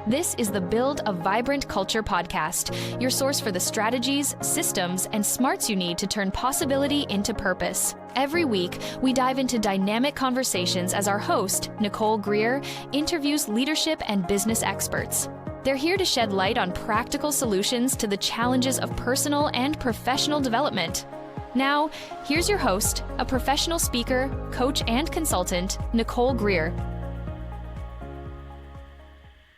This is the Build a Vibrant Culture podcast, your source for the strategies, systems, and smarts you need to turn possibility into purpose. Every week, we dive into dynamic conversations as our host, Nicole Greer, interviews leadership and business experts. They're here to shed light on practical solutions to the challenges of personal and professional development. Now, here's your host, a professional speaker, coach, and consultant, Nicole Greer.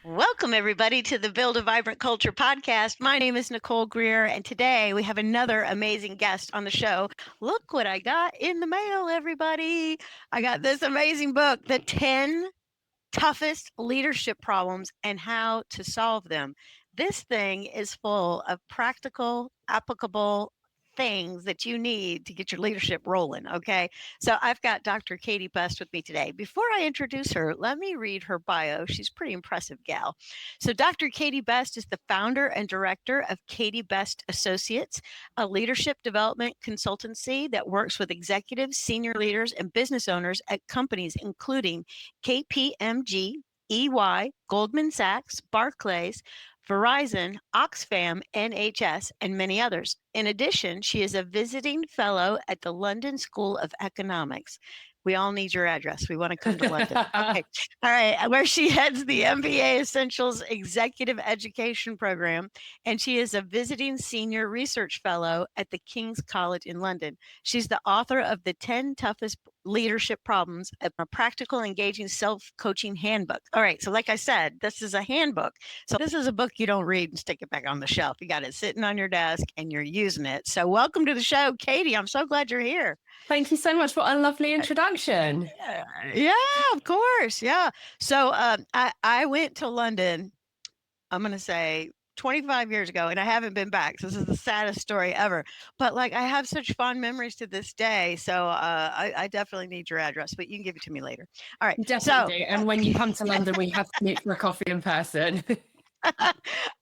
Welcome, everybody, to the Build a Vibrant Culture podcast. My name is Nicole Greer, and today we have another amazing guest on the show. Look what I got in the mail, everybody. I got this amazing book, The 10 Toughest Leadership Problems and How to Solve Them. This thing is full of practical, applicable things that you need to get your leadership rolling, okay? So I've got Dr. Katie Best with me today. Before I introduce her, let me read her bio. She's a pretty impressive gal. So Dr. Katie Best is the founder and director of Katie Best Associates, a leadership development consultancy that works with executives, senior leaders, and business owners at companies including KPMG, EY, Goldman Sachs, Barclays, Verizon, Oxfam, NHS, and many others. In addition, she is a visiting fellow at the London School of Economics. We all need your address. We want to come to London. Okay. All right. Where she heads the MBA Essentials Executive Education Program, and she is a visiting senior research fellow at the King's College in London. She's the author of The 10 Toughest Leadership Problems, a practical, engaging self-coaching handbook. All right. So like I said, this is a handbook. So this is a book you don't read and stick it back on the shelf. You got it sitting on your desk and you're using it. So welcome to the show, Katie. I'm so glad you're here. Thank you so much for a lovely introduction. Yeah, of course. Yeah. So I went to London, I'm going to say 25 years ago, and I haven't been back. So this is the saddest story ever. But like, I have such fond memories to this day. So I definitely need your address, but you can give it to me later. All right. Definitely do. And when you come to London, we have to meet for a coffee in person.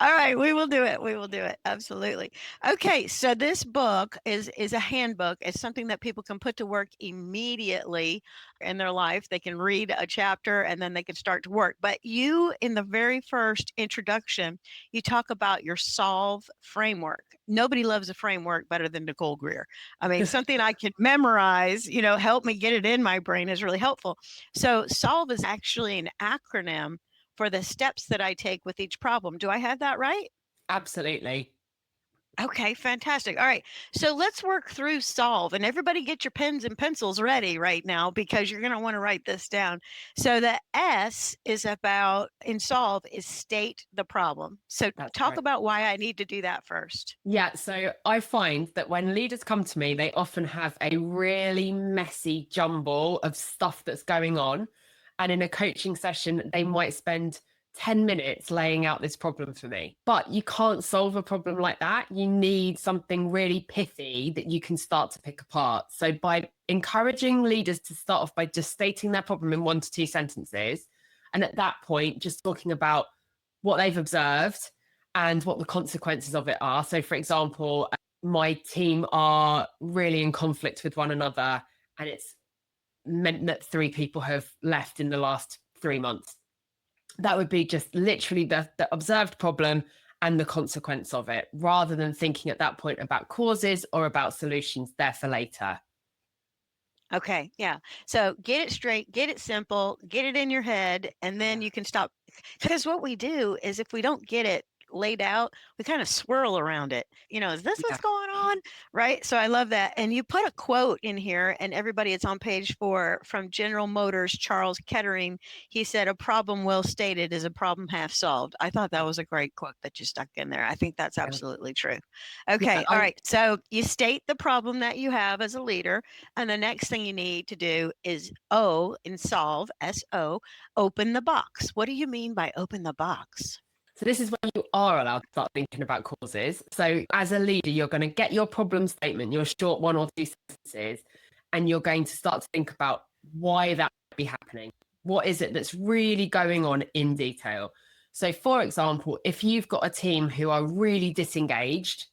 All right, we will do it. We will do it. Absolutely. Okay, so this book is a handbook. It's something that people can put to work immediately in their life. They can read a chapter and then they can start to work. But you, in the very first introduction, you talk about your S.O.L.V.E framework. Nobody loves a framework better than Nicole Greer. I mean, something I can memorize, help me get it in my brain is really helpful. So S.O.L.V.E is actually an acronym for the steps that I take with each problem. Do I have that right? Absolutely. Okay, fantastic. All right. So let's work through S.O.L.V.E, and everybody get your pens and pencils ready right now because you're going to want to write this down. So the S is about, in S.O.L.V.E, is state the problem. So talk about why I need to do that first. Yeah. So I find that when leaders come to me, they often have a really messy jumble of stuff that's going on. And in a coaching session, they might spend 10 minutes laying out this problem for me. But you can't solve a problem like that. You need something really pithy that you can start to pick apart. So by encouraging leaders to start off by just stating their problem in 1 to 2 sentences, and at that point, just talking about what they've observed and what the consequences of it are. So for example, my team are really in conflict with one another, and it's meant that 3 people have left in the last 3 months. That would be just literally the observed problem and the consequence of it, rather than thinking at that point about causes or about solutions there for later. Okay, yeah. So get it straight, get it simple, get it in your head, and then you can stop. Because what we do is if we don't get it laid out, we kind of swirl around it. Is this what's going on? Right. So I love that. And you put a quote in here, and everybody, it's on page 4 from General Motors, Charles Kettering. He said, "A problem well stated is a problem half solved." I thought that was a great quote that you stuck in there. I think that's absolutely true. Okay. Yeah, all right. So you state the problem that you have as a leader. And the next thing you need to do is O in solve, S-O, open the box. What do you mean by open the box? So this is when you are allowed to start thinking about causes. So as a leader, you're going to get your problem statement, your short 1 or 2 sentences, and you're going to start to think about why that might be happening. What is it that's really going on in detail? So for example, if you've got a team who are really disengaged,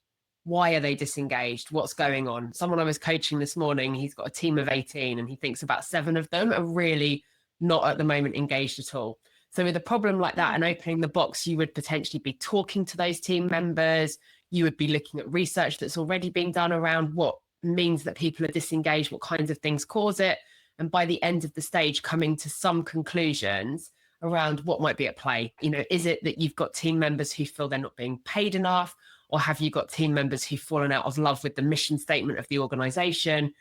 why are they disengaged? What's going on? Someone I was coaching this morning, he's got a team of 18 and he thinks about 7 of them are really not at the moment engaged at all. So with a problem like that and opening the box, you would potentially be talking to those team members. You would be looking at research that's already been done around what means that people are disengaged, what kinds of things cause it. And by the end of the stage, coming to some conclusions around what might be at play. Is it that you've got team members who feel they're not being paid enough? Or have you got team members who've fallen out of love with the mission statement of the organization?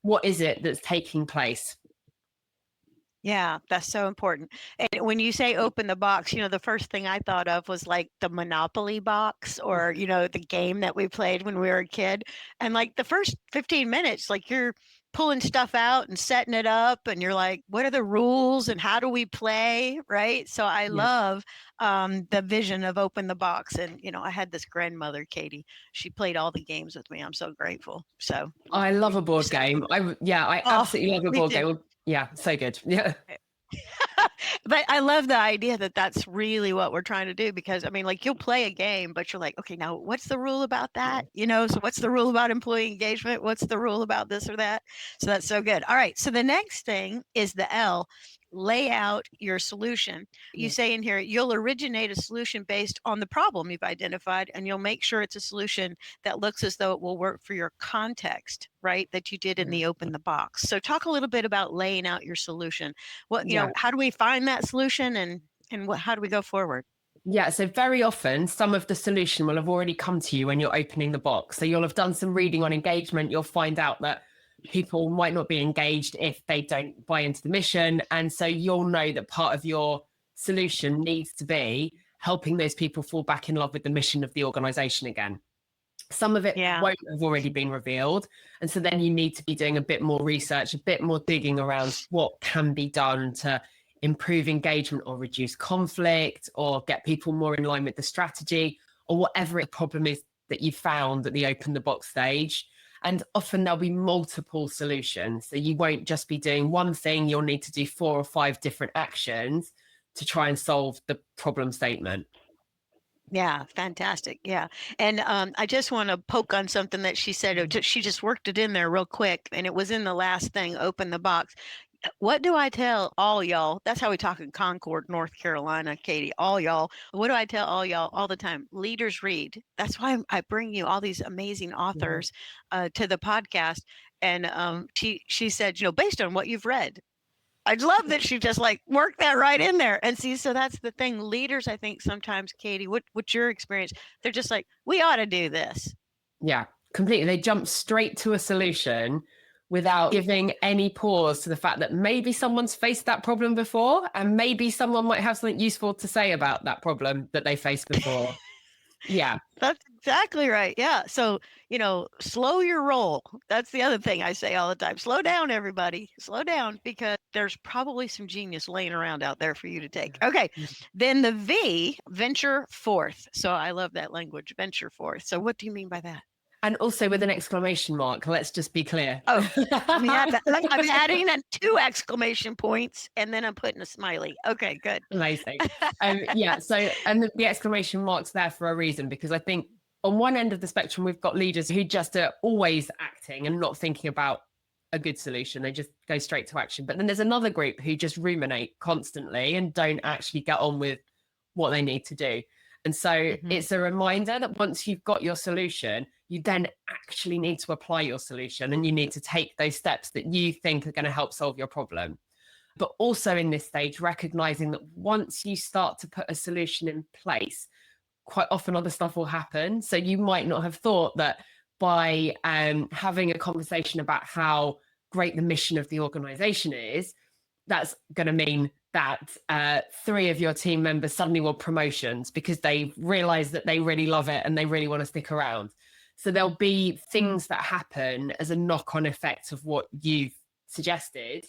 What is it that's taking place? Yeah, that's so important. And when you say open the box, the first thing I thought of was like the Monopoly box or, the game that we played when we were a kid. And like the first 15 minutes, like you're pulling stuff out and setting it up and you're like, what are the rules and how do we play? Right. So I love the vision of open the box. And, I had this grandmother, Katie, she played all the games with me. I'm so grateful. So I love a board game. I absolutely love a board game. Yeah, so good. Yeah. But I love the idea that that's really what we're trying to do because like you'll play a game, but you're like, okay, now what's the rule about that? So what's the rule about employee engagement? What's the rule about this or that? So that's so good. All right. So the next thing is the L, lay out your solution. You say in here, you'll originate a solution based on the problem you've identified, and you'll make sure it's a solution that looks as though it will work for your context, right? That you did in the open the box. So talk a little bit about laying out your solution. How do we find that solution and how do we go forward? Yeah, so very often some of the solution will have already come to you when you're opening the box. So you'll have done some reading on engagement. You'll find out that people might not be engaged if they don't buy into the mission. And so you'll know that part of your solution needs to be helping those people fall back in love with the mission of the organization again. Some of it won't have already been revealed. And so then you need to be doing a bit more research, a bit more digging around what can be done to improve engagement or reduce conflict or get people more in line with the strategy or whatever the problem is that you found at the open the box stage. And often there'll be multiple solutions. So you won't just be doing one thing. You'll need to do 4 or 5 different actions to try and solve the problem statement. Yeah, fantastic. Yeah. And I just want to poke on something that she said. She just worked it in there real quick. And it was in the last thing, open the box. What do I tell all y'all? That's how we talk in Concord, North Carolina, Katie, all y'all. What do I tell all y'all all the time? Leaders read. That's why I bring you all these amazing authors to the podcast. And she said, based on what you've read, I love that she just like worked that right in there. And see, so that's the thing. Leaders, I think sometimes, Katie, what's your experience? They're just like, we ought to do this. Yeah, completely. They jump straight to a solution without giving any pause to the fact that maybe someone's faced that problem before and maybe someone might have something useful to say about that problem that they faced before. Yeah. That's exactly right. Yeah. So, slow your roll. That's the other thing I say all the time. Slow down, everybody. Slow down because there's probably some genius laying around out there for you to take. Okay. Then the V, venture forth. So I love that language, venture forth. So what do you mean by that? And also with an exclamation mark. Let's just be clear. Oh, I'm adding 2 exclamation points and then I'm putting a smiley. Okay, good. Amazing. Yeah. So, and the exclamation mark's there for a reason, because I think on one end of the spectrum, we've got leaders who just are always acting and not thinking about a good solution. They just go straight to action. But then there's another group who just ruminate constantly and don't actually get on with what they need to do. And so it's a reminder that once you've got your solution, you then actually need to apply your solution and you need to take those steps that you think are going to help solve your problem. But also in this stage, recognizing that once you start to put a solution in place, quite often other stuff will happen. So you might not have thought that by having a conversation about how great the mission of the organization is, that's going to mean that 3 of your team members suddenly want promotions because they realize that they really love it and they really want to stick around. So there'll be things that happen as a knock-on effect of what you've suggested.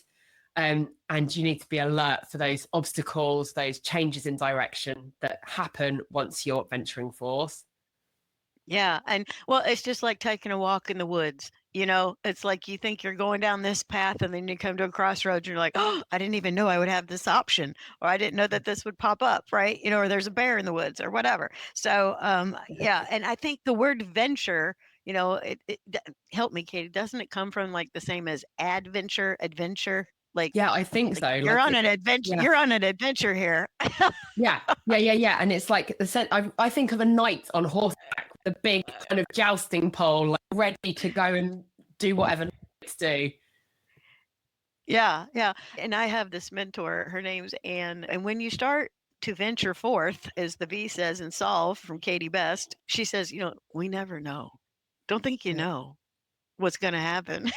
And you need to be alert for those obstacles, those changes in direction that happen once you're venturing forth. Yeah. And well, it's just like taking a walk in the woods. It's like you think you're going down this path and then you come to a crossroads and you're like, oh, I didn't even know I would have this option, or I didn't know that this would pop up, right? Or there's a bear in the woods or whatever. So, yeah. And I think the word venture, help me, Katie, doesn't it come from like the same as adventure? Like, Yeah, I think so. you're Like, on an adventure. yeah, You're on an adventure here. yeah. And it's like I think of a knight on horseback with a big kind of jousting pole, like ready to go and do whatever knights do. Yeah, yeah. And I have this mentor, her name's Anne. And when you start to venture forth, as the V says in S.O.L.V.E. from Katie Best, she says, we never know. Don't think you Yeah. know what's going to happen.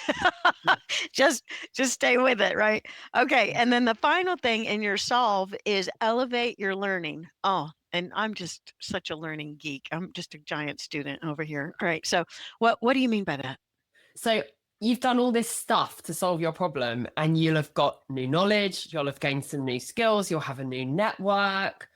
Yeah. just stay with it, right? Okay. And then the final thing in your S.O.L.V.E. is elevate your learning. Oh, and I'm just such a learning geek. I'm just a giant student over here. All right. So what do you mean by that? So you've done all this stuff to solve your problem, and you'll have got new knowledge, you'll have gained some new skills, you'll have a new network.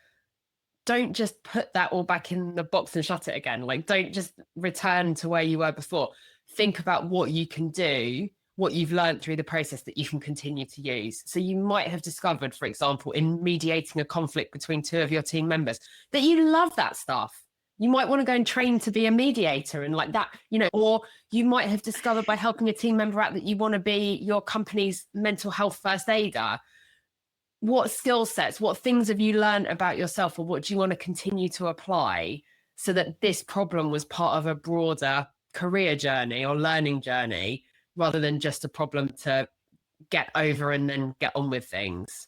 Don't just put that all back in the box and shut it again. Like, don't just return to where you were before. Think about what you can do, what you've learned through the process that you can continue to use. So you might have discovered, for example, in mediating a conflict between two of your team members, that you love that stuff. You might want to go and train to be a mediator and like that, or you might have discovered by helping a team member out that you want to be your company's mental health first aider. What skill sets, what things have you learned about yourself, or what do you want to continue to apply so that this problem was part of a broader career journey or learning journey rather than just a problem to get over and then get on with things?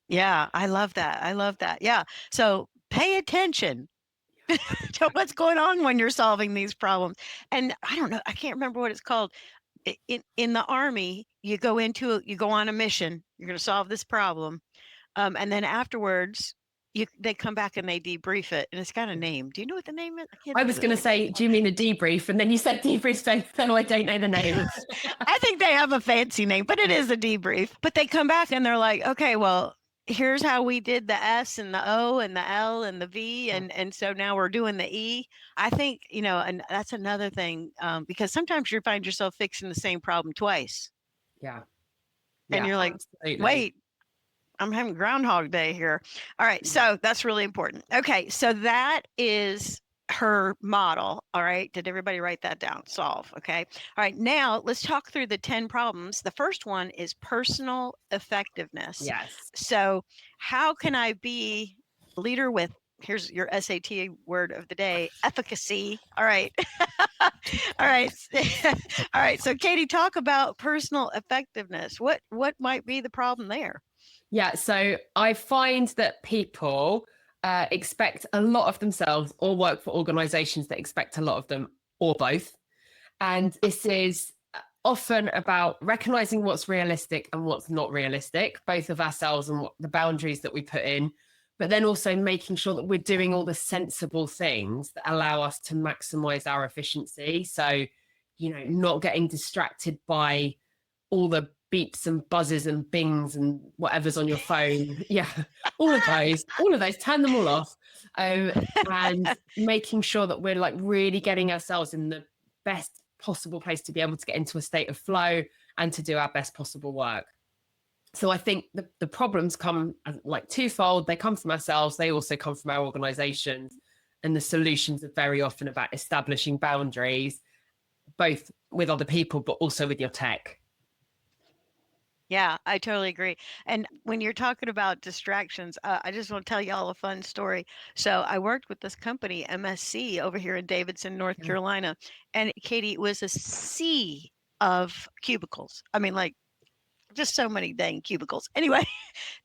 Yeah, I love that. I love that. Yeah. So pay attention to what's going on when you're solving these problems. And I don't know, I can't remember what it's called. In the Army, you go on a mission, you're going to solve this problem. And then afterwards, they come back and they debrief it, and it's got a name. Do you know what the name is? I can't I think was of the going to name. say, do you mean a debrief? And then you said debrief, so no, I don't know the name. I think they have a fancy name, but it is a debrief. But they come back and they're like, okay, well, here's how we did the S and the O and the L and the V, and so now we're doing the E. I think, and that's another thing, because sometimes you find yourself fixing the same problem twice, Yeah, and yeah, you're like, absolutely. wait, I'm having Groundhog Day here. All right. So that's really important. Okay. So that is her model. All right. Did everybody write that down? S.O.L.V.E. Okay. All right. Now let's talk through the 10 problems. The first one is personal effectiveness. Yes. So, how can I be a leader with, here's your SAT word of the day, efficacy. All right. All right. All right. So, Katie, talk about personal effectiveness. What might be the problem there? Yeah, so I find that people expect a lot of themselves or work for organizations that expect a lot of them or both. And this is often about recognizing what's realistic and what's not realistic, both of ourselves and what the boundaries that we put in, but then also making sure that we're doing all the sensible things that allow us to maximize our efficiency. So, not getting distracted by all the beeps and buzzes and bings and whatever's on your phone. Yeah, all of those, turn them all off. And making sure that we're like really getting ourselves in the best possible place to be able to get into a state of flow and to do our best possible work. So I think the problems come like twofold. They come from ourselves. They also come from our organizations. And the solutions are very often about establishing boundaries, both with other people, but also with your tech. Yeah, I totally agree. And when you're talking about distractions, I just want to tell y'all a fun story. So I worked with this company, MSC, over here in Davidson, North Carolina. And Katie, it was a sea of cubicles. I mean, like just so many dang cubicles. Anyway,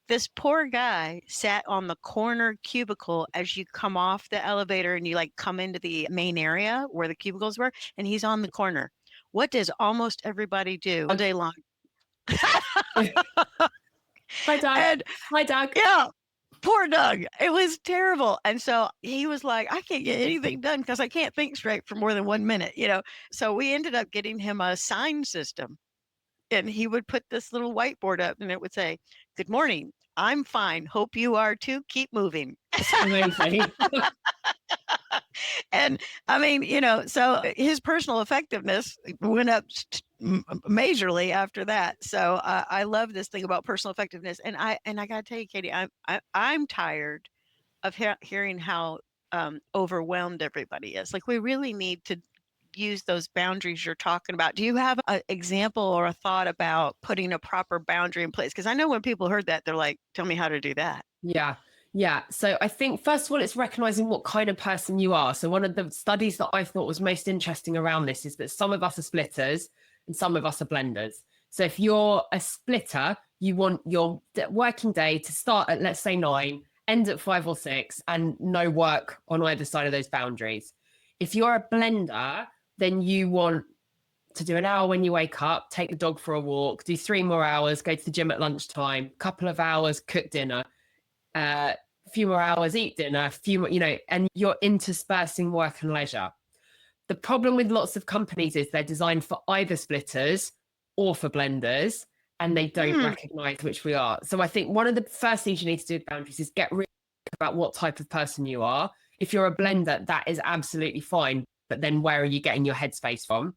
this poor guy sat on the corner cubicle as you come off the elevator and you like come into the main area where the cubicles were, and he's on the corner. What does almost everybody do all day long? Hi, Doug. And Hi, Doug. yeah, poor Doug. It was terrible. And so he was like, I can't get anything done because I can't think straight for more than 1 minute. So we ended up getting him a sign system. And he would put this little whiteboard up and it would say, "Good morning. I'm fine. Hope you are too. Keep moving." Amazing. And I mean, so his personal effectiveness went up majorly after that. So I love this thing about personal effectiveness. And I got to tell you, Katie, I'm tired of hearing how overwhelmed everybody is. Like we really need to use those boundaries you're talking about. Do you have an example or a thought about putting a proper boundary in place? Because I know when people heard that, they're like, tell me how to do that. Yeah. Yeah. So I think, first of all, it's recognizing what kind of person you are. So one of the studies that I thought was most interesting around this is that some of us are splitters and some of us are blenders. So if you're a splitter, you want your working day to start at, let's say, 9, end at 5 or 6, and no work on either side of those boundaries. If you're a blender, then you want to do an hour when you wake up, take the dog for a walk, do 3 more hours, go to the gym at lunchtime, couple of hours, cook dinner, a few more hours, eat dinner, a few more, and you're interspersing work and leisure. The problem with lots of companies is they're designed for either splitters or for blenders, and they don't recognize which we are. So I think one of the first things you need to do with boundaries is get really about what type of person you are. If you're a blender, that is absolutely fine. But then where are you getting your headspace from?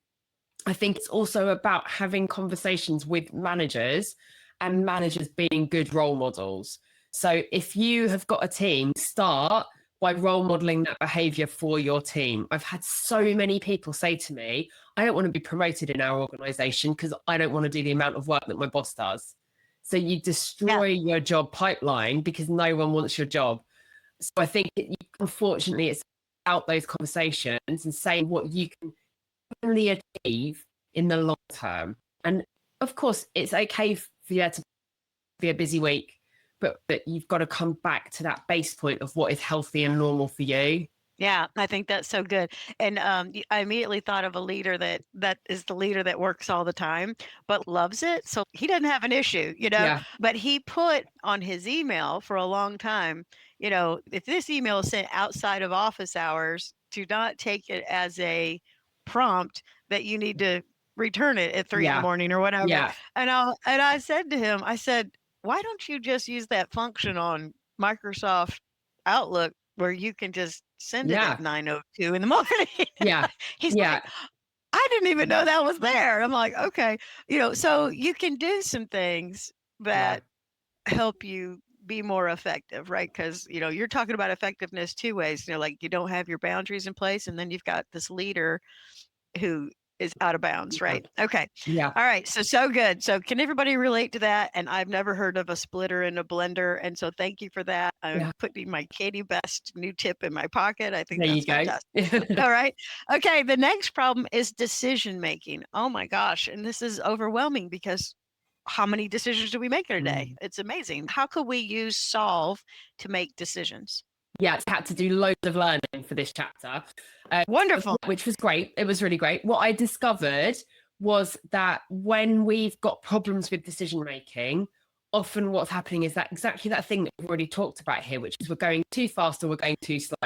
I think it's also about having conversations with managers and managers being good role models. So if you have got a team, start by role modeling that behavior for your team. I've had so many people say to me, I don't want to be promoted in our organization because I don't want to do the amount of work that my boss does. So you destroy your job pipeline because no one wants your job. So I think, unfortunately, it's out those conversations and saying what you can only achieve in the long term. And of course, it's okay for you to be a busy week, but you've got to come back to that base point of what is healthy and normal for you. Yeah, I think that's so good. And I immediately thought of a leader that is the leader that works all the time, but loves it. So he doesn't have an issue, Yeah. but he put on his email for a long time, if this email is sent outside of office hours, do not take it as a prompt that you need to return it at 3 in the morning or whatever. Yeah. And I said to him, I said, why don't you just use that function on Microsoft Outlook where you can just send it at 9:02 in the morning? Yeah. He's like, I didn't even know that was there. I'm like, okay, so you can do some things that help you be more effective, right? Because, you're talking about effectiveness 2 ways, like you don't have your boundaries in place, and then you've got this leader who is out of bounds, right? Okay. Yeah. All right. So good. So can everybody relate to that? And I've never heard of a splitter and a blender. And so thank you for that. I'm putting my Katie Best new tip in my pocket. I think that's fantastic. All right. Okay. The next problem is decision making. Oh my gosh. And this is overwhelming because how many decisions do we make in a day? It's amazing. How could we use S.O.L.V.E to make decisions? Yeah, I had to do loads of learning for this chapter. Wonderful. Which was great. It was really great. What I discovered was that when we've got problems with decision making, often what's happening is that exactly that thing that we've already talked about here, which is we're going too fast or we're going too slow.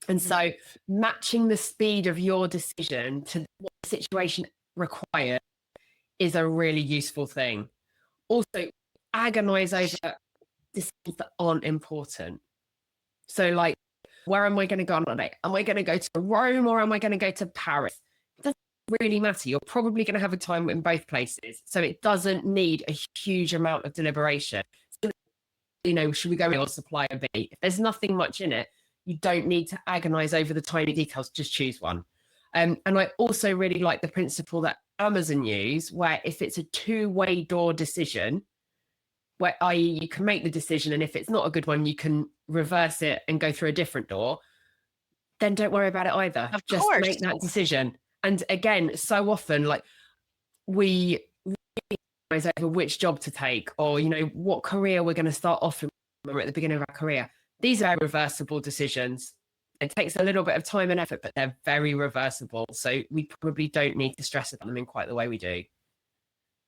And so matching the speed of your decision to what the situation requires is a really useful thing. Also, agonize over decisions that aren't important. So like, where am I going to go on holiday? Am I going to go to Rome or am I going to go to Paris? It doesn't really matter. You're probably going to have a time in both places. So it doesn't need a huge amount of deliberation. So, should we go A or supplier B? If there's nothing much in it, you don't need to agonize over the tiny details. Just choose one. And I also really like the principle that Amazon use, where if it's a two-way door decision, where i.e. you can make the decision, and if it's not a good one, you can reverse it and go through a different door, then don't worry about it either. Just make that decision. And again, so often, like, we realize over which job to take, or what career we're going to start off in when we're at the beginning of our career. These are reversible decisions. It takes a little bit of time and effort, but they're very reversible. So we probably don't need to stress about them in quite the way we do.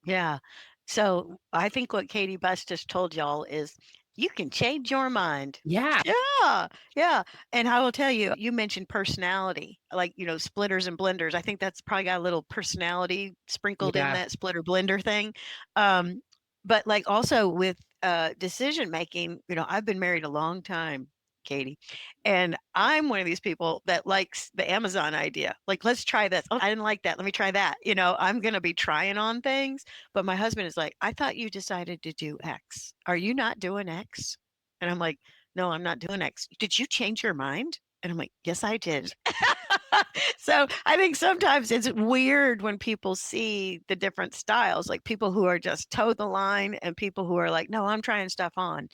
Yeah. So I think what Katie Best just told y'all is you can change your mind. Yeah. Yeah. Yeah. And I will tell you, you mentioned personality, like, splitters and blenders. I think that's probably got a little personality sprinkled in that splitter blender thing. But like also with decision making, I've been married a long time, Katie, and I'm one of these people that likes the Amazon idea. Like, let's try this. Oh, I didn't like that. Let me try that. I'm going to be trying on things. But my husband is like, I thought you decided to do X. Are you not doing X? And I'm like, no, I'm not doing X. Did you change your mind? And I'm like, yes, I did. So I think sometimes it's weird when people see the different styles, like people who are just toe the line and people who are like, no, I'm trying stuff on.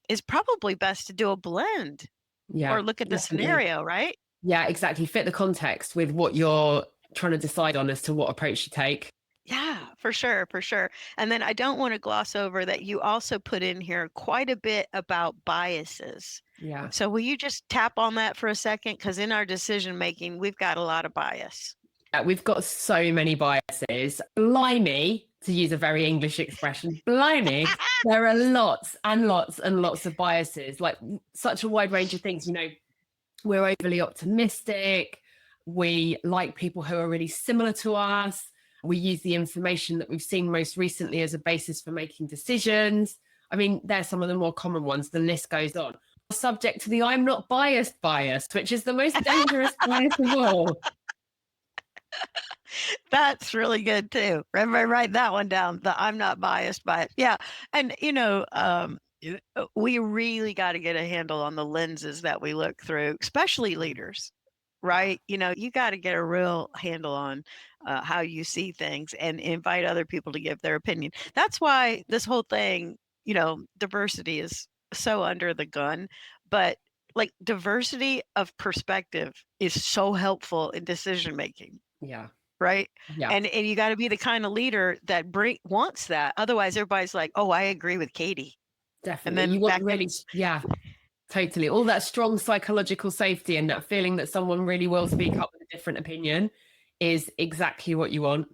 It's probably best to do a blend Yeah, or look at the definitely. scenario, right? Yeah, exactly. Fit the context with what you're trying to decide on as to what approach you take. Yeah, for sure, for sure. And then I don't want to gloss over that you also put in here quite a bit about biases. Yeah. So will you just tap on that for a second? Because in our decision making, we've got a lot of bias. We've got so many biases. Blimey, to use a very English expression, blimey, there are lots and lots and lots of biases, like such a wide range of things. We're overly optimistic. We like people who are really similar to us. We use the information that we've seen most recently as a basis for making decisions. I mean, they're some of the more common ones. The list goes on. Subject to the I'm not biased bias, which is the most dangerous bias of all. That's really good too. Remember, write that one down. The I'm not biased by it. Yeah. And we really got to get a handle on the lenses that we look through, especially leaders, right? You got to get a real handle on how you see things and invite other people to give their opinion. That's why this whole thing, diversity is so under the gun, but like diversity of perspective is so helpful in decision making. Yeah. Right. Yeah. And you got to be the kind of leader that wants that. Otherwise, everybody's like, oh, I agree with Katie. Definitely. And You then want really, yeah, totally. All that strong psychological safety and that feeling that someone really will speak up with a different opinion is exactly what you want.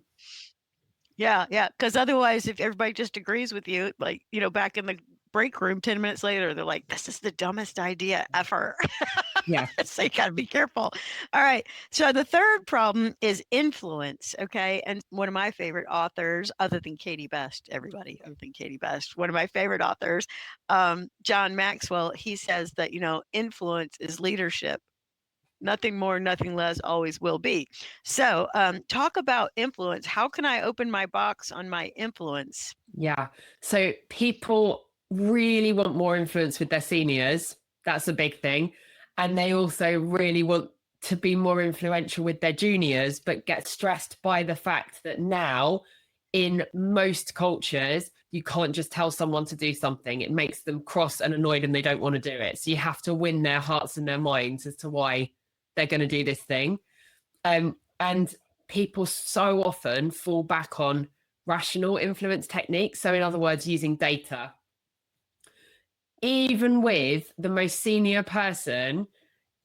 Yeah. Yeah. Because otherwise, if everybody just agrees with you, like, back in the break room, 10 minutes later, they're like, this is the dumbest idea ever. Yeah. So you got to be careful. All right. So the third problem is influence. Okay. And one of my favorite authors, other than Katie Best, everybody, other than Katie Best, one of my favorite authors, John Maxwell, he says that, influence is leadership. Nothing more, nothing less, always will be. So talk about influence. How can I open my box on my influence? Yeah. So people really want more influence with their seniors. That's a big thing. And they also really want to be more influential with their juniors, but get stressed by the fact that now in most cultures, you can't just tell someone to do something. It makes them cross and annoyed and they don't want to do it. So you have to win their hearts and their minds as to why they're going to do this thing. And people so often fall back on rational influence techniques. So in other words, using data. Even with the most senior person,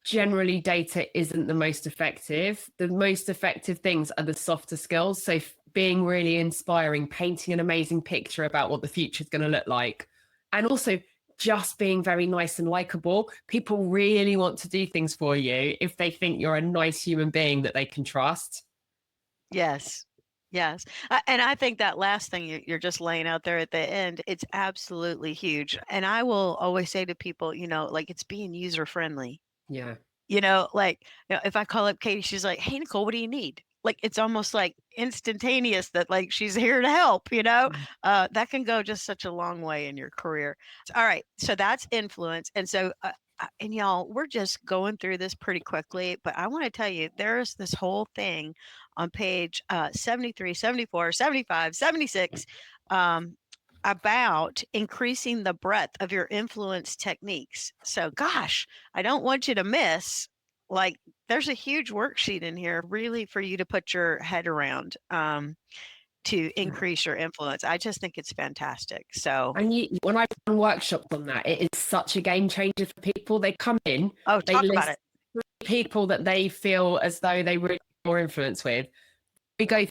generally data isn't the most effective. The most effective things are the softer skills. So being really inspiring, painting an amazing picture about what the future is going to look like. And also just being very nice and likable. People really want to do things for you if they think you're a nice human being that they can trust. Yes. Yes. And I think that last thing you're just laying out there at the end, it's absolutely huge. And I will always say to people, like it's being user friendly. Yeah. If I call up Katie, she's like, hey, Nicole, what do you need? Like, it's almost like instantaneous that like she's here to help, that can go just such a long way in your career. All right. So that's influence. And so, and y'all, we're just going through this pretty quickly, but I want to tell you, there's this whole thing on page 73, 74, 75, 76, about increasing the breadth of your influence techniques. So gosh, I don't want you to miss, like there's a huge worksheet in here really for you to put your head around to increase your influence. I just think it's fantastic. So when I run workshops on that, it is such a game changer for people. They come in, they talk list about it. 3 people that they feel as though they really have more influence with. We go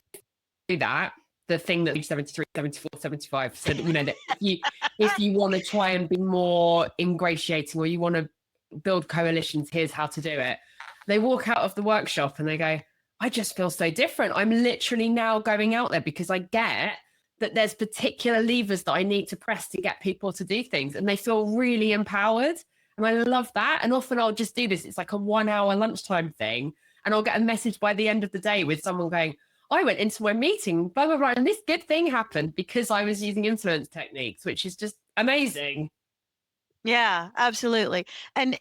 through that, the thing that 73, 74, 75. So that, that if you want to try and be more ingratiating or you want to build coalitions, here's how to do it. They walk out of the workshop and they go, I just feel so different. I'm literally now going out there because I get that there's particular levers that I need to press to get people to do things. And they feel really empowered. And I love that. And often I'll just do this. It's like a 1-hour lunchtime thing. And I'll get a message by the end of the day with someone going, I went into my meeting, blah, blah, blah, and this good thing happened because I was using influence techniques, which is just amazing. Yeah, absolutely. And,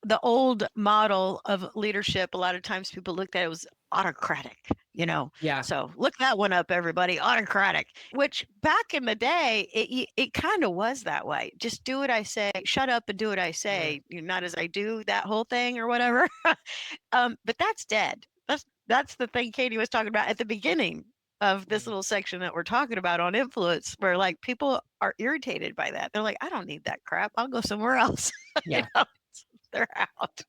the old model of leadership, a lot of times people looked at it was autocratic, Yeah. So look that one up, everybody. Autocratic, which back in the day, it kind of was that way. Just do what I say, shut up and do what I say, not as I do, that whole thing or whatever. But that's dead. That's the thing Katie was talking about at the beginning of this little section that we're talking about on influence, where like people are irritated by that. They're like, I don't need that crap. I'll go somewhere else. Yeah. They're out.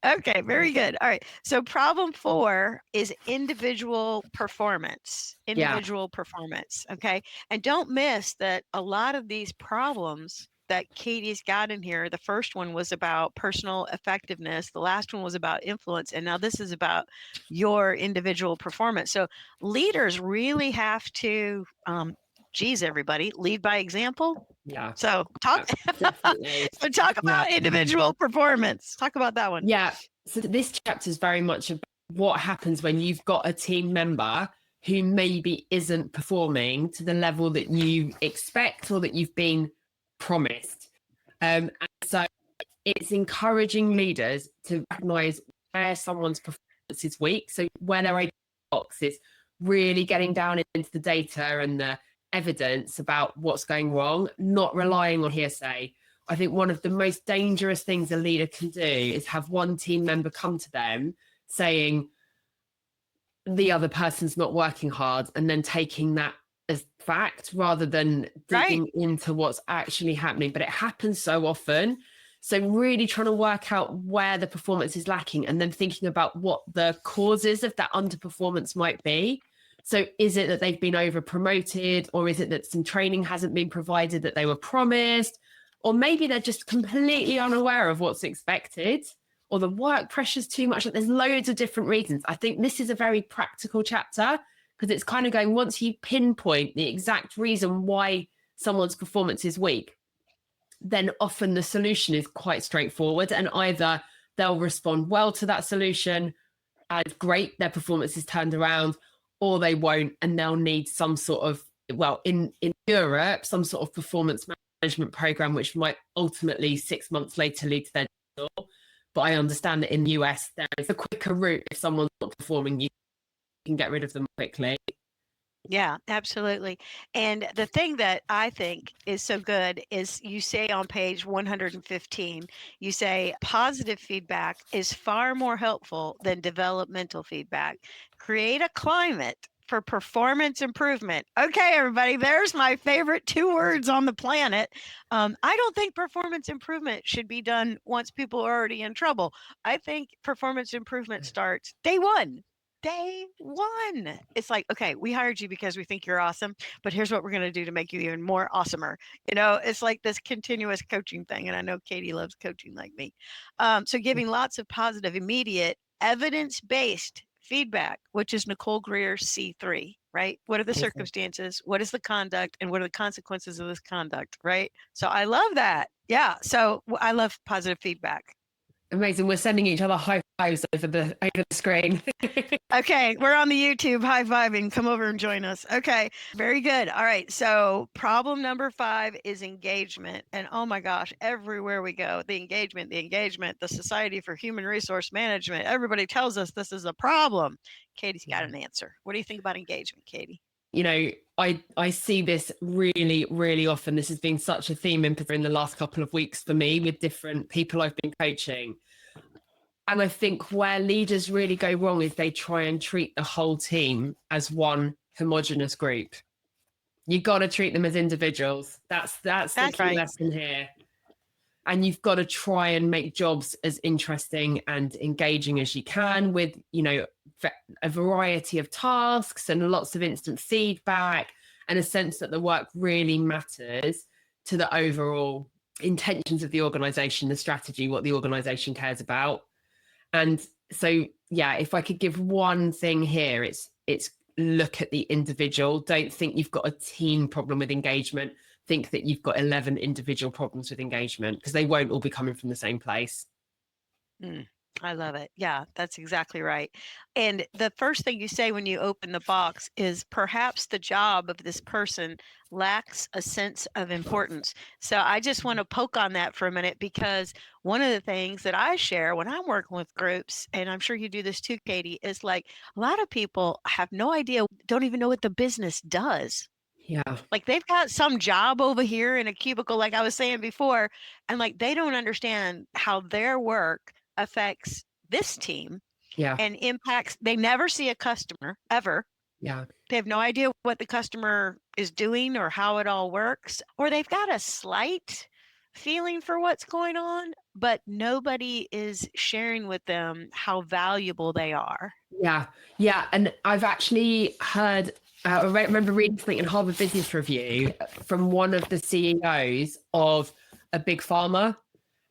Okay, very good. All right. So problem 4 is individual performance. Individual performance. Okay. And don't miss that a lot of these problems that Katie's got in here, the first one was about personal effectiveness, the last one was about influence, and now this is about your individual performance. So leaders really have to everybody, lead by example. Yeah. So talk Definitely. so talk about individual performance. Talk about that one. Yeah. So this chapter is very much about what happens when you've got a team member who maybe isn't performing to the level that you expect or that you've been promised. And so it's encouraging leaders to recognize where someone's performance is weak. So where their box is really getting down into the data and the evidence about what's going wrong, not relying on hearsay. I think one of the most dangerous things a leader can do is have one team member come to them saying the other person's not working hard and then taking that as fact rather than digging into what's actually happening. But it happens so often. So really trying to work out where the performance is lacking and then thinking about what the causes of that underperformance might be. So is it that they've been over promoted, or is it that some training hasn't been provided that they were promised? Or maybe they're just completely unaware of what's expected, or the work pressure's too much. Like, there's loads of different reasons. I think this is a very practical chapter because it's kind of going, once you pinpoint the exact reason why someone's performance is weak, then often the solution is quite straightforward, and either they'll respond well to that solution and great, their performance is turned around, or they won't, and they'll need some sort of, well, in Europe, some sort of performance management program, which might ultimately 6 months later lead to their dismissal. But I understand that in the US, there is a quicker route. If someone's not performing, you can get rid of them quickly. Yeah, absolutely. And the thing that I think is so good is you say on page 115, you say positive feedback is far more helpful than developmental feedback. Create a climate for performance improvement. Okay, everybody, there's my favorite 2 words on the planet. I don't think performance improvement should be done once people are already in trouble. I think performance improvement starts day one. Day one. It's like, okay, we hired you because we think you're awesome, but here's what we're going to do to make you even more awesomer. It's like this continuous coaching thing. And I know Katie loves coaching like me. So giving lots of positive, immediate, evidence-based feedback, which is Nicole Greer's C3, right? What are the circumstances? What is the conduct? And what are the consequences of this conduct, right? So I love that. Yeah. So I love positive feedback. Amazing. We're sending each other high fives over the screen. Okay, we're on the YouTube high-fiving. Come over and join us. Okay, very good. All right, so problem number 5 is engagement. And oh my gosh, everywhere we go, the engagement, the Society for Human Resource Management, everybody tells us this is a problem. Katie's got an answer. What do you think about engagement, Katie? I see this really, really often. This has been such a theme in the last couple of weeks for me with different people I've been coaching. And I think where leaders really go wrong is they try and treat the whole team as one homogenous group. You've got to treat them as individuals. That's the key lesson here. And you've got to try and make jobs as interesting and engaging as you can with, a variety of tasks and lots of instant feedback and a sense that the work really matters to the overall intentions of the organization, the strategy, what the organization cares about. And so, yeah, if I could give one thing here, it's look at the individual. Don't think you've got a team problem with engagement. Think that you've got 11 individual problems with engagement, because they won't all be coming from the same place. I love it. Yeah, that's exactly right. And the first thing you say when you open the box is perhaps the job of this person lacks a sense of importance. So I just want to poke on that for a minute because one of the things that I share when I'm working with groups, and I'm sure you do this too, Katie, is like a lot of people have no idea, don't even know what the business does. Yeah. Like they've got some job over here in a cubicle, like I was saying before, and like they don't understand how their work affects this team Yeah. and impacts. They never see a customer ever. Yeah. They have no idea what the customer is doing or how it all works, or they've got a slight feeling for what's going on, but nobody is sharing with them how valuable they are. Yeah. Yeah. And I've actually heard, I remember reading something in Harvard Business Review from one of the CEOs of a big pharma,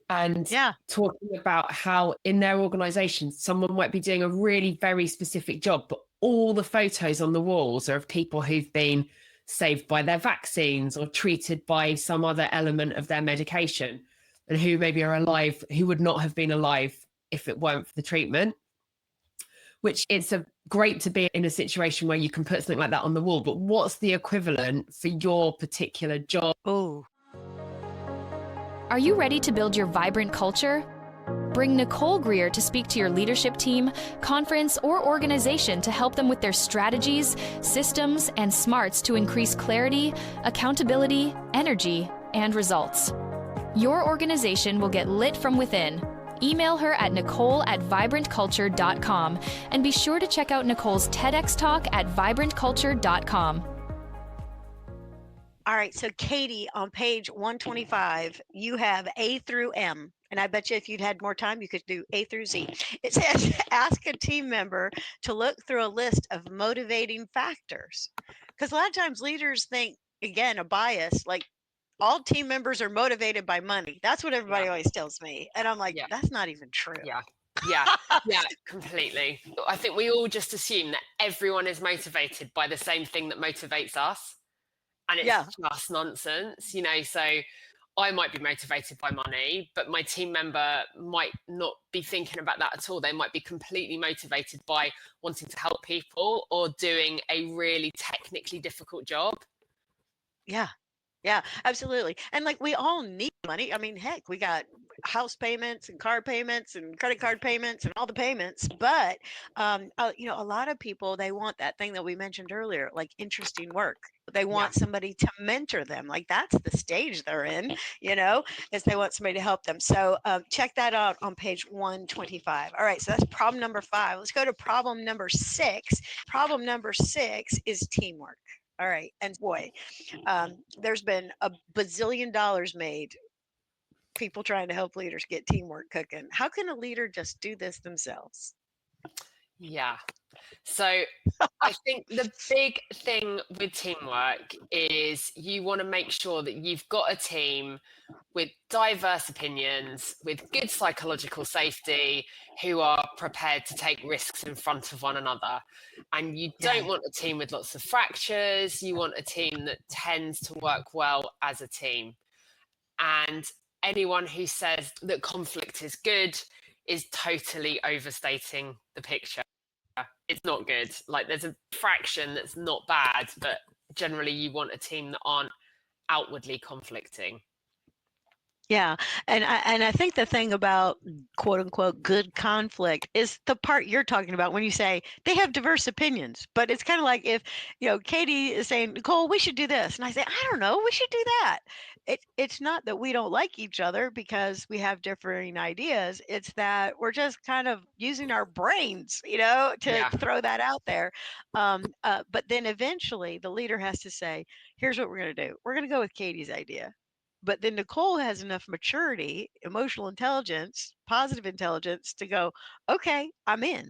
and Yeah. talking about how in their organization, someone might be doing a really very specific job, but all the photos on the walls are of people who've been saved by their vaccines or treated by some other element of their medication, and who maybe are alive, who would not have been alive if it weren't for the treatment. Which it's a great to be in a situation where you can put something like that on the wall, but what's the equivalent for your particular job? Oh, Are you ready to build your vibrant culture? Bring Nicole Greer to speak to your leadership team, conference, or organization to help them with their strategies, systems, and smarts to increase clarity, accountability, energy, and results. Your organization will get lit from within. Email her at nicole@vibrantculture.com and be sure to check out Nicole's TEDx talk at vibrantculture.com. all right. So, Katie, on page 125, you have A through M. And I bet you if you'd had more time, you could do A through Z. It says, ask a team member to look through a list of motivating factors. Because a lot of times leaders think, again, a bias, like all team members are motivated by money. That's what everybody always tells me. And I'm like, Yeah. that's not even true. Yeah. Yeah. Yeah, completely. I think we all just assume that everyone is motivated by the same thing that motivates us. And it's Yeah. just nonsense, So I might be motivated by money, but my team member might not be thinking about that at all. They might be completely motivated by wanting to help people or doing a really technically difficult job. Yeah. Yeah, absolutely. And like we all need money. I mean, heck, we got house payments and car payments and credit card payments and all the payments. But a lot of people, they want that thing that we mentioned earlier, like interesting work. They want somebody to mentor them. Like that's the stage they're in, is they want somebody to help them. So check that out on page 125. All right, so that's problem number 5. Let's go to problem number 6. Problem number 6 is teamwork. All right. And boy, there's been a bazillion dollars made people trying to help leaders get teamwork cooking. How can a leader just do this themselves? Yeah. So I think the big thing with teamwork is you want to make sure that you've got a team with diverse opinions, with good psychological safety, who are prepared to take risks in front of one another. And you don't want a team with lots of fractures. You want a team that tends to work well as a team. And anyone who says that conflict is good is totally overstating the picture. It's not good. Like there's a fraction that's not bad, but generally you want a team that aren't outwardly conflicting. Yeah, and I think the thing about quote unquote good conflict is the part you're talking about when you say they have diverse opinions. But it's kind of like if Katie is saying, Nicole, we should do this, and I say, I don't know, we should do that. It's not that we don't like each other because we have differing ideas. It's that we're just kind of using our brains, to throw that out there. But then eventually the leader has to say, here's what we're going to do. We're going to go with Katie's idea. But then Nicole has enough maturity, emotional intelligence, positive intelligence to go, okay, I'm in.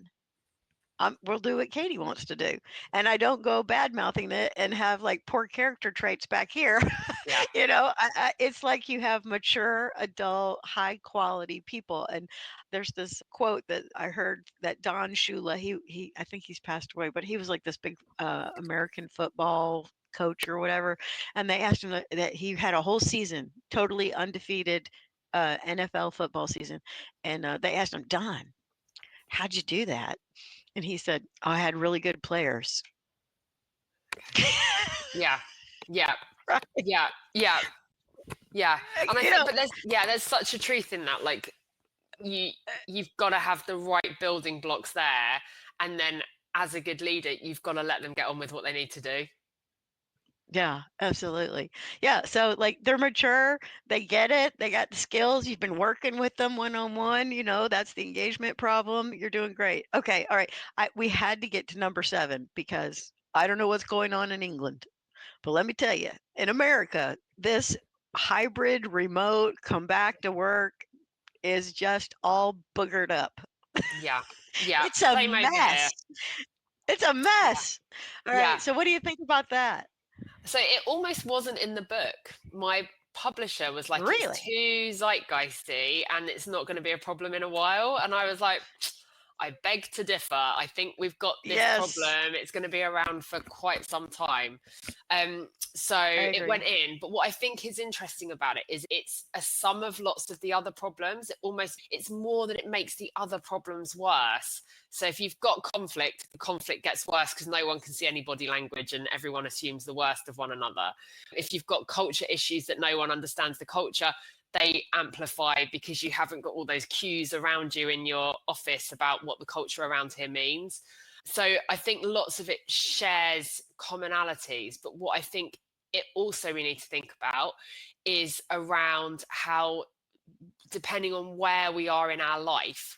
We'll do what Katie wants to do. And I don't go bad mouthing it and have like poor character traits back here. Yeah. It's like you have mature, adult, high quality people. And there's this quote that I heard that Don Shula, he I think he's passed away, but he was like this big American football coach or whatever. And they asked him that he had a whole season, totally undefeated NFL football season. And they asked him, Don, how'd you do that? And he said, I had really good players. Yeah. Yeah. Right. Yeah. Yeah. Yeah. And I You think, know, but there's such a truth in that. Like you've got to have the right building blocks there. And then as a good leader, you've got to let them get on with what they need to do. yeah, absolutely. Yeah. So like they're mature, they get it, they got the skills, you've been working with them one-on-one, that's the engagement problem. You're doing great. Okay, all right. We had to get to number 7 because I don't know what's going on in England. But let me tell you, in America, this hybrid remote come back to work is just all boogered up. Yeah. Yeah. It's a Same over here. mess. It's a Yeah. mess. All Yeah. right. So what do you think about that? So it almost wasn't in the book. My publisher was like, it's Really? too zeitgeisty and it's not going to be a problem in a while. And I was like, I beg to differ. I think we've got this Yes, problem. It's going to be around for quite some time. So I it went agree. in. But what I think is interesting about it is it's a sum of lots of the other problems. It's more that it makes the other problems worse. So if you've got conflict, the conflict gets worse because no one can see any body language and everyone assumes the worst of one another. If you've got culture issues that no one understands the culture, they amplify because you haven't got all those cues around you in your office about what the culture around here means. So I think lots of it shares commonalities, but what I think it also we need to think about is around how, depending on where we are in our life,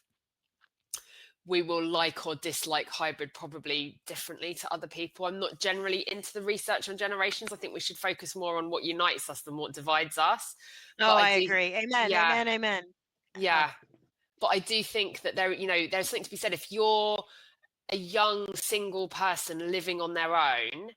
we will like or dislike hybrid probably differently to other people. I'm not generally into the research on generations. I think we should focus more on what unites us than what divides us. But Oh, I I do, agree. Amen. yeah, Amen. Amen. yeah. But I do think that there's something to be said. If you're a young single person living on their own,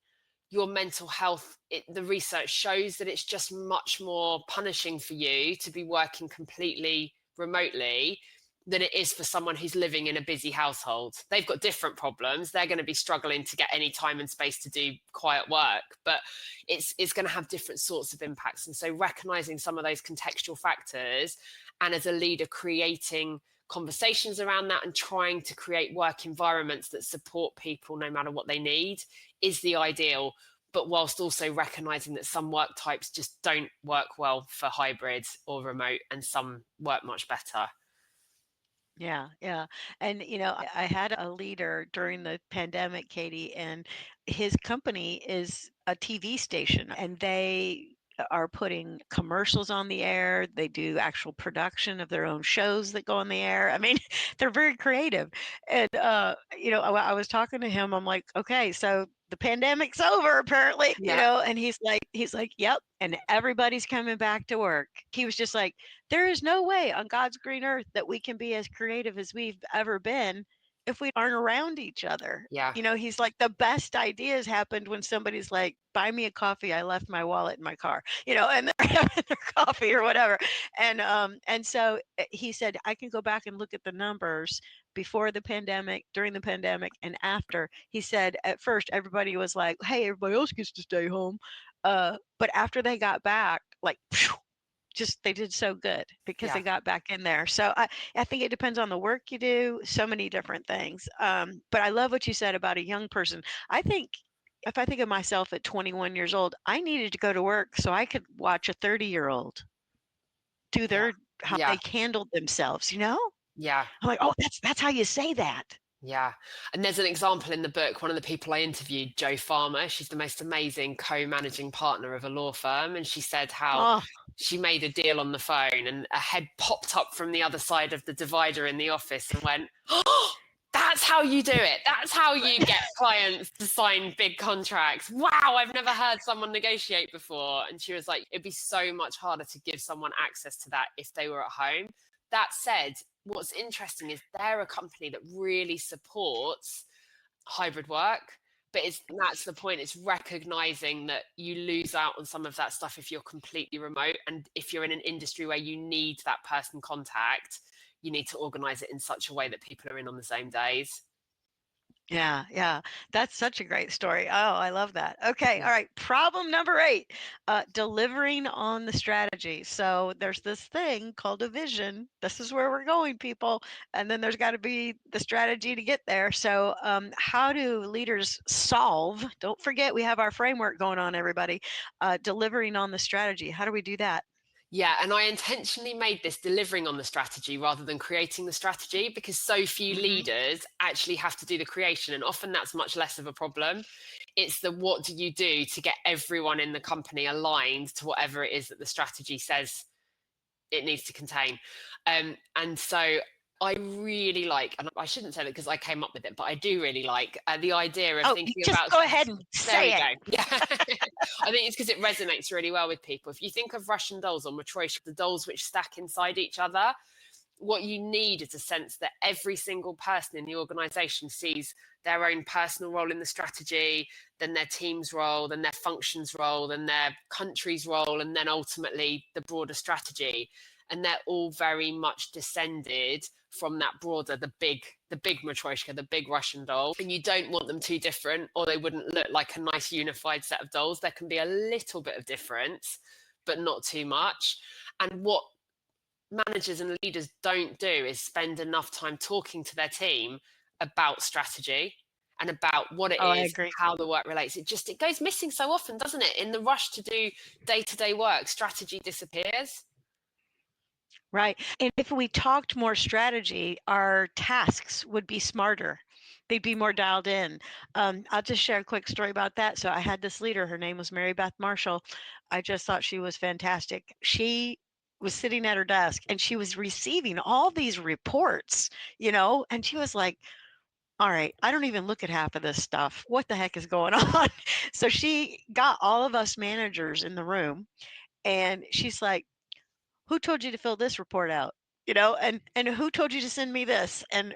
your mental health, the research shows that it's just much more punishing for you to be working completely remotely than it is for someone who's living in a busy household. They've got different problems. They're going to be struggling to get any time and space to do quiet work, but it's going to have different sorts of impacts. And so recognizing some of those contextual factors, and as a leader creating conversations around that and trying to create work environments that support people no matter what they need is the ideal, but whilst also recognizing that some work types just don't work well for hybrid or remote and some work much better. Yeah, yeah. And I had a leader during the pandemic, Katie, and his company is a TV station and they are putting commercials on the air. They do actual production of their own shows that go on the air. I mean, they're very creative. And I was talking to him. I'm like, okay, so the pandemic's over apparently, Yeah, and he's like, yep, and everybody's coming back to work. He was just like, there is no way on God's green earth that we can be as creative as we've ever been if we aren't around each other. yeah, He's like, the best ideas happened when somebody's like, buy me a coffee. I left my wallet in my car, and they're having their coffee or whatever. And so he said, I can go back and look at the numbers before the pandemic, during the pandemic, and after. He said at first everybody was like, hey, everybody else gets to stay home. But after they got back, like, just they did so good because yeah. they got back in there. So I think it depends on the work you do, so many different things. But I love what you said about a young person. I think if I think of myself at 21 years old, I needed to go to work so I could watch a 30-year-old do Yeah, how yeah, they handled themselves. yeah, I'm like, oh, that's how you say that. yeah. And there's an example in the book. One of the people I interviewed, Jo Farmer, she's the most amazing co-managing partner of a law firm. And she said how Oh, she made a deal on the phone and a head popped up from the other side of the divider in the office and went, oh, that's how you do it. That's how you get clients to sign big contracts. Wow, I've never heard someone negotiate before. And she was like, it'd be so much harder to give someone access to that if they were at home. That said, what's interesting is they're a company that really supports hybrid work. But that's the point. It's recognizing that you lose out on some of that stuff if you're completely remote. And if you're in an industry where you need that person contact, you need to organize it in such a way that people are in on the same days. Yeah. That's such a great story. Oh, I love that. Okay. Yeah. All right. Problem number 8, delivering on the strategy. So there's this thing called a vision. This is where we're going, people. And then there's got to be the strategy to get there. So, how do leaders solve? Don't forget, we have our framework going on, everybody. Delivering on the strategy. How do we do that? Yeah, and I intentionally made this delivering on the strategy rather than creating the strategy, because so few Hmm. leaders actually have to do the creation, and often that's much less of a problem. It's the what do you do to get everyone in the company aligned to whatever it is that the strategy says it needs to contain. And so I really like, and I shouldn't say that because I came up with it, but I do really like the idea of Oh, thinking just about. go ahead and There we say go. it. Yeah. I think it's because it resonates really well with people. If you think of Russian dolls or Matryoshka, the dolls which stack inside each other, what you need is a sense that every single person in the organization sees their own personal role in the strategy, then their team's role, then their functions role, then their country's role, and then ultimately the broader strategy. And they're all very much descended from that broader, the big Matryoshka, the big Russian doll. And you don't want them too different, or they wouldn't look like a nice unified set of dolls. There can be a little bit of difference, but not too much. And what managers and leaders don't do is spend enough time talking to their team about strategy and about what it Oh, I is, agree. how the work relates. It goes missing so often, doesn't it? In the rush to do day-to-day work, strategy disappears. Right. And if we talked more strategy, our tasks would be smarter. They'd be more dialed in. I'll just share a quick story about that. So I had this leader, her name was Mary Beth Marshall. I just thought she was fantastic. She was sitting at her desk and she was receiving all these reports, and she was like, all right, I don't even look at half of this stuff. What the heck is going on? So she got all of us managers in the room and she's like, who told you to fill this report out? And who told you to send me this? And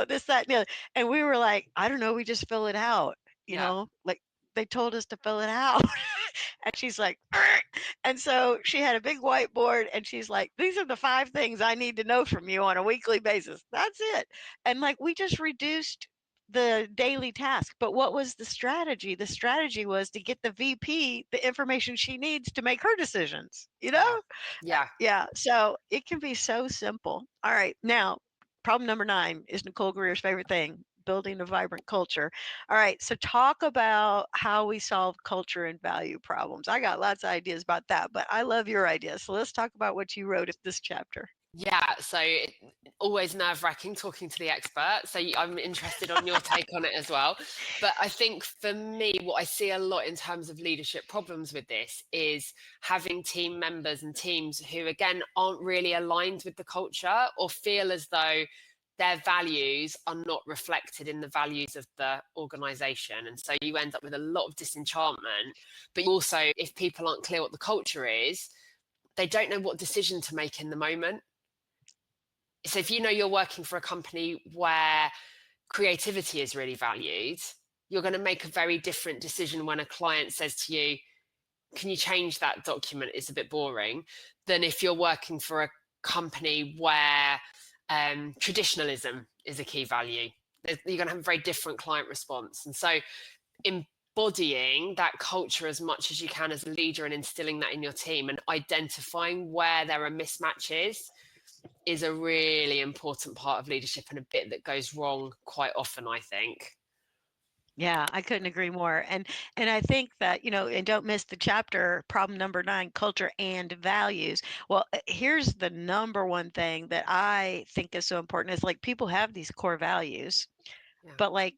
this, that, and the other. And we were like, I don't know, we just fill it out, Yeah. like they told us to fill it out. And she's like, "Arr!" And so she had a big whiteboard and she's like, these are the 5 things I need to know from you on a weekly basis. That's it. And like we just reduced the daily task. But what was the strategy? The strategy was to get the VP the information she needs to make her decisions, Yeah. Yeah. Yeah, so it can be so simple. All right, now problem number 9 is Nicole Greer's favorite thing, building a vibrant culture. All right, so talk about how we solve culture and value problems. I got lots of ideas about that, but I love your ideas. So let's talk about what you wrote in this chapter. Yeah, so always nerve-wracking talking to the expert. So I'm interested on your take on it as well. But I think for me, what I see a lot in terms of leadership problems with this is having team members and teams who, again, aren't really aligned with the culture or feel as though their values are not reflected in the values of the organization. And so you end up with a lot of disenchantment. But also, if people aren't clear what the culture is, they don't know what decision to make in the moment. So if you know you're working for a company where creativity is really valued, you're going to make a very different decision when a client says to you, can you change that document? It's a bit boring, than if you're working for a company where traditionalism is a key value. You're going to have a very different client response. And so embodying that culture as much as you can as a leader and instilling that in your team and identifying where there are mismatches is a really important part of leadership and a bit that goes wrong quite often, I think. Yeah, I couldn't agree more. And I think that, and don't miss the chapter, problem number 9, culture and values. Well, here's the number one thing that I think is so important is like people have these core values, Yeah. but like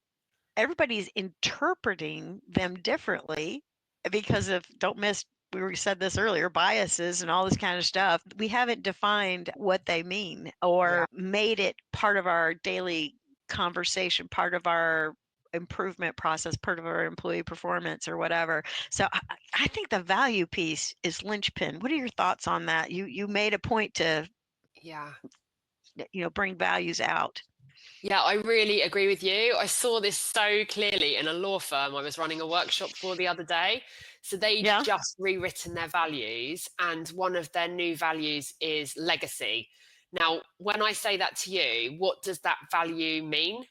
everybody's interpreting them differently because of, don't miss, we said this earlier, biases and all this kind of stuff. We haven't defined what they mean Yeah. or made it part of our daily conversation, part of our improvement process, part of our employee performance or whatever. So I think the value piece is linchpin. What are your thoughts on that? You made a point to Yeah. bring values out. Yeah, I really agree with you. I saw this so clearly in a law firm I was running a workshop for the other day. So they'd Yeah. just rewritten their values, and one of their new values is legacy. Now, when I say that to you, what does that value mean?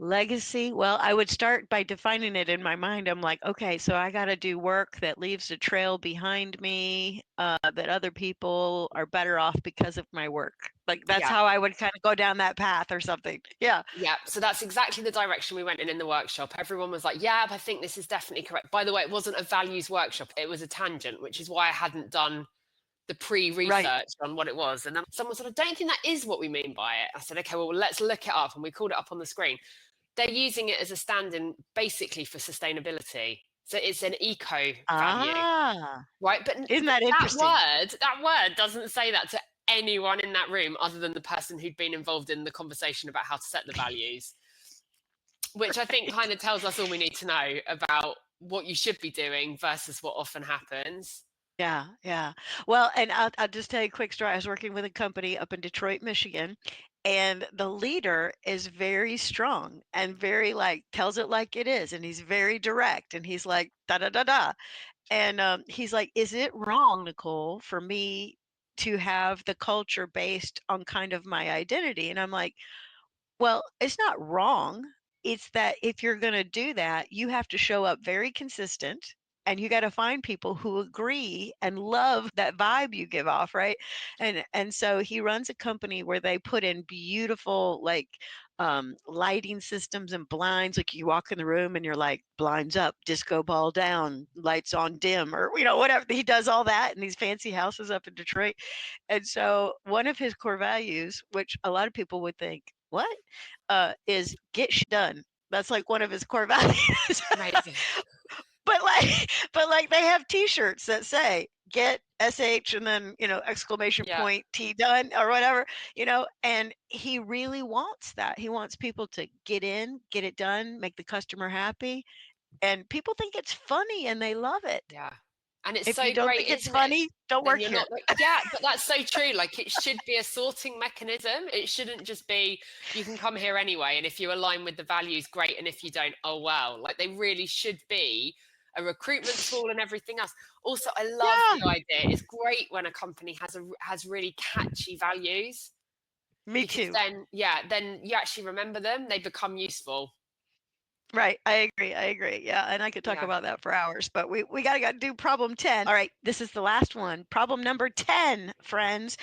Legacy. Well, I would start by defining it in my mind. I'm like, okay, so I got to do work that leaves a trail behind me, that other people are better off because of my work. Like that's Yeah. how I would kind of go down that path or something. Yeah. Yeah, so that's exactly the direction we went in the workshop. Everyone was like, yeah, I think this is definitely correct. By the way, it wasn't a values workshop, it was a tangent, which is why I hadn't done the Right. pre-research on what it was. And then someone said, I don't think that is what we mean by it. I said, okay, well, let's look it up. And we called it up on the screen. They're using it as a stand-in basically for sustainability. So it's an eco value, Ah, right? But isn't that interesting? that word doesn't say that to anyone in that room other than the person who'd been involved in the conversation about how to set the values, which I think kind of tells us all we need to know about what you should be doing versus what often happens. Yeah, yeah. Well, and I'll just tell you a quick story. I was working with a company up in Detroit, Michigan, and the leader is very strong and very like tells it like it is, and he's very direct, and he's like da da da da, and he's like, "Is it wrong, Nicole, for me to have the culture based on kind of my identity?" And I'm like, well, it's not wrong. It's that if you're going to do that, you have to show up very consistent and you got to find people who agree and love that vibe you give off, right? And so he runs a company where they put in beautiful like lighting systems and blinds. Like you walk in the room and you're like blinds up, disco ball down, lights on dim, or whatever. He does all that in these fancy houses up in Detroit. And so one of his core values, which a lot of people would think, what? Is get done. That's like one of his core values. Amazing. but like they have T-shirts that say get sh and then exclamation Yeah. point T done or whatever, and he really wants that. He wants people to get in, get it done, make the customer happy, and people think it's funny and they love it. Yeah. And it's If you so don't great, think it's isn't it? funny, don't Then work you're here. not like, yeah, but that's so true. Like it should be a sorting mechanism. It shouldn't just be, you can come here anyway. And if you align with the values, great. And if you don't, oh, wow. Like they really should be a recruitment tool and everything else. Also, I love Yeah, the idea. It's great when a company has really catchy values me because too. then you actually remember them. They become useful. Right. I agree. I agree. Yeah. And I could talk Yeah. about that for hours, but we gotta do problem 10. All right. This is the last one. Problem number 10, friends.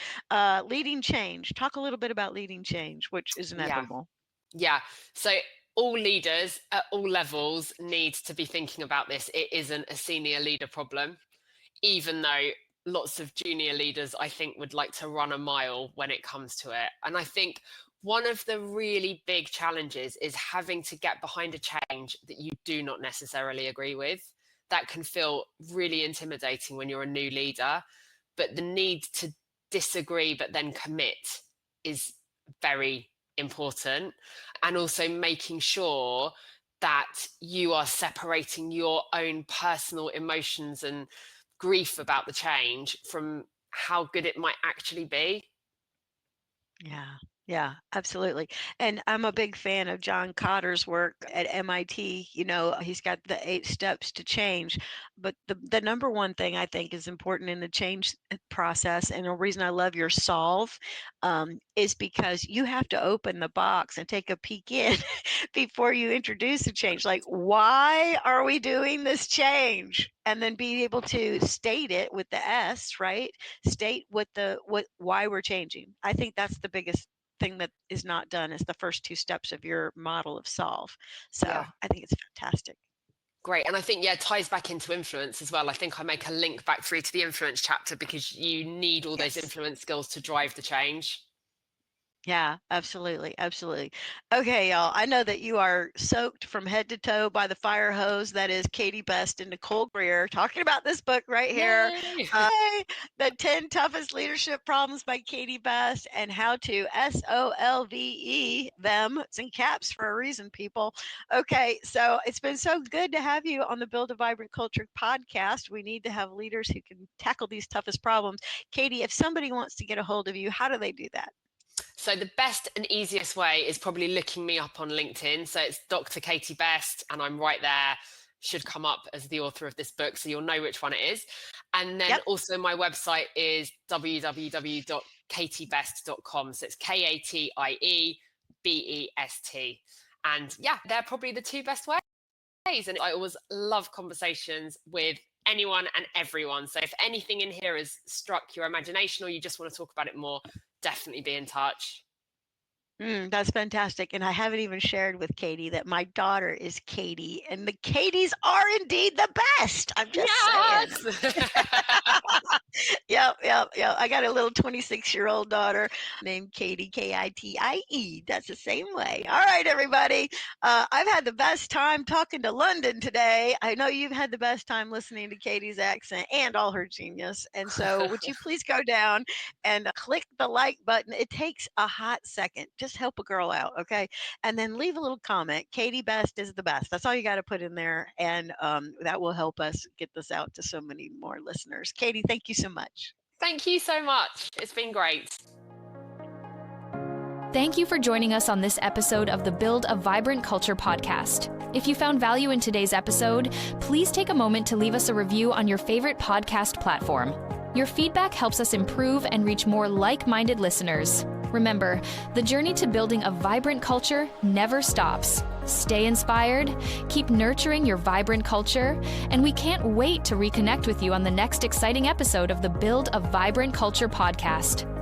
Leading change. Talk a little bit about leading change, which is Yeah. inevitable. Yeah. So all leaders at all levels need to be thinking about this. It isn't a senior leader problem, even though lots of junior leaders, I think, would like to run a mile when it comes to it. And I think one of the really big challenges is having to get behind a change that you do not necessarily agree with. That can feel really intimidating when you're a new leader, but the need to disagree but then commit is very important. And also making sure that you are separating your own personal emotions and grief about the change from how good it might actually be. Yeah. Yeah, absolutely. And I'm a big fan of John Cotter's work at MIT. He's got the 8 steps to change. But the number one thing I think is important in the change process, and the reason I love your solve, is because you have to open the box and take a peek in before you introduce a change. Like, why are we doing this change? And then be able to state it with the S, right? State why we're changing. I think that's the biggest thing that is not done is the first 2 steps of your model of solve. So Yeah, I think it's fantastic. great. And I think, yeah, ties back into influence as well. I think I make a link back through to the influence chapter because you need all those Yes. influence skills to drive the change. Yeah, absolutely. Absolutely. Okay, y'all. I know that you are soaked from head to toe by the fire hose. That is Katie Best and Nicole Greer talking about this book right here. Yay! The 10 Toughest Leadership Problems by Katie Best and how to S-O-L-V-E them. It's in caps for a reason, people. Okay, so it's been so good to have you on the Build a Vibrant Culture podcast. We need to have leaders who can tackle these toughest problems. Katie, if somebody wants to get a hold of you, how do they do that? So the best and easiest way is probably looking me up on LinkedIn. So it's Dr. Katie Best, and I'm right there. Should come up as the author of this book, so you'll know which one it is. And then Yep. also my website is www.katiebest.com. So it's KATIEBEST. And yeah, they're probably the two best ways. And I always love conversations with anyone and everyone. So if anything in here has struck your imagination or you just want to talk about it more, definitely be in touch. That's fantastic. And I haven't even shared with Katie that my daughter is Katie, and the Katies are indeed the best. I'm just saying. Yep. I got a little 26-year-old daughter named Katie, Kitie. That's the same way. All right, everybody. I've had the best time talking to London today. I know you've had the best time listening to Katie's accent and all her genius. And so would you please go down and click the like button? It takes a hot second. Just help a girl out, okay? And then leave a little comment. Katie Best is the best. That's all you got to put in there. And that will help us get this out to so many more listeners. Katie, thank you so much. Thank you so much. It's been great. Thank you for joining us on this episode of the Build a Vibrant Culture podcast. If you found value in today's episode, please take a moment to leave us a review on your favorite podcast platform. Your feedback helps us improve and reach more like-minded listeners. Remember, the journey to building a vibrant culture never stops. Stay inspired, keep nurturing your vibrant culture, and we can't wait to reconnect with you on the next exciting episode of the Build a Vibrant Culture podcast.